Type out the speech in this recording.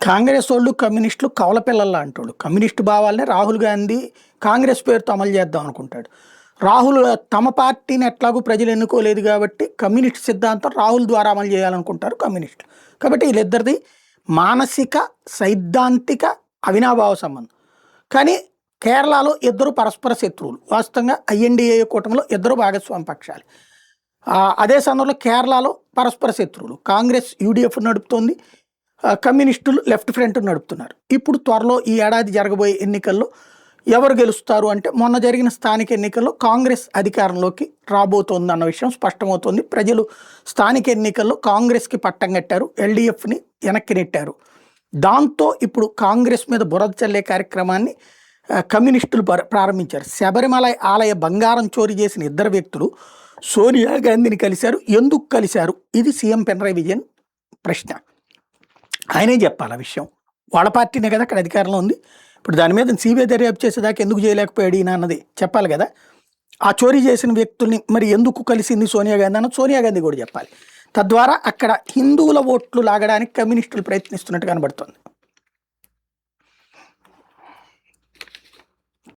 కాంగ్రెస్ వాళ్ళు కమ్యూనిస్టులు కవల పిల్లల్లా అంటాడు. కమ్యూనిస్టు భావాలనే రాహుల్ గాంధీ కాంగ్రెస్ పేరుతో అమలు చేద్దాం అనుకుంటాడు. రాహుల్ తమ పార్టీని ఎట్లాగూ ప్రజలు ఎన్నుకోలేదు కాబట్టి కమ్యూనిస్ట్ సిద్ధాంతం రాహుల్ ద్వారా అమలు చేయాలనుకుంటారు కమ్యూనిస్టులు. కాబట్టి వీళ్ళిద్దరిది మానసిక సైద్ధాంతిక అవినాభావ సంబంధం. కానీ కేరళలో ఇద్దరు పరస్పర శత్రువులు. వాస్తవంగా ఐఎన్డీఏ కూటమిలో ఇద్దరు భాగస్వామి పక్షాలు. అదే సందర్భంలో కేరళలో పరస్పర శత్రువులు. కాంగ్రెస్ యూడీఎఫ్ నడుపుతోంది, కమ్యూనిస్టులు లెఫ్ట్ ఫ్రంట్ నడుపుతున్నారు. ఇప్పుడు త్వరలో ఈ ఏడాది జరగబోయే ఎన్నికల్లో ఎవరు గెలుస్తారు అంటే మొన్న జరిగిన స్థానిక ఎన్నికల్లో కాంగ్రెస్ అధికారంలోకి రాబోతోంది అన్న విషయం స్పష్టమవుతోంది. ప్రజలు స్థానిక ఎన్నికల్లో కాంగ్రెస్కి పట్టం కట్టారు, ఎల్డీఎఫ్ని వెనక్కి నెట్టారు. దాంతో ఇప్పుడు కాంగ్రెస్ మీద బురద చల్లే కార్యక్రమాన్ని కమ్యూనిస్టులు ప్రారంభించారు. శబరిమల ఆలయ బంగారం చోరీ చేసిన ఇద్దరు వ్యక్తులు సోనియా గాంధీని కలిశారు. ఎందుకు కలిశారు? ఇది సీఎం పినరయ్ విజయన్ ప్రశ్న. ఆయనే చెప్పాలి ఆ విషయం. వాళ్ళ పార్టీనే కదా అక్కడ అధికారంలో ఉంది. ఇప్పుడు దాని మీద సిబిఐ దర్యాప్తు చేసేదాకా ఎందుకు చేయలేకపోయాడు ఈయన అన్నది చెప్పాలి కదా. ఆ చోరీ చేసిన వ్యక్తుల్ని మరి ఎందుకు కలిసింది సోనియా గాంధీ అన్నది సోనియా గాంధీ కూడా చెప్పాలి. తద్వారా అక్కడ హిందువుల ఓట్లు లాగడానికి కమ్యూనిస్టులు ప్రయత్నిస్తున్నట్టు కనబడుతుంది.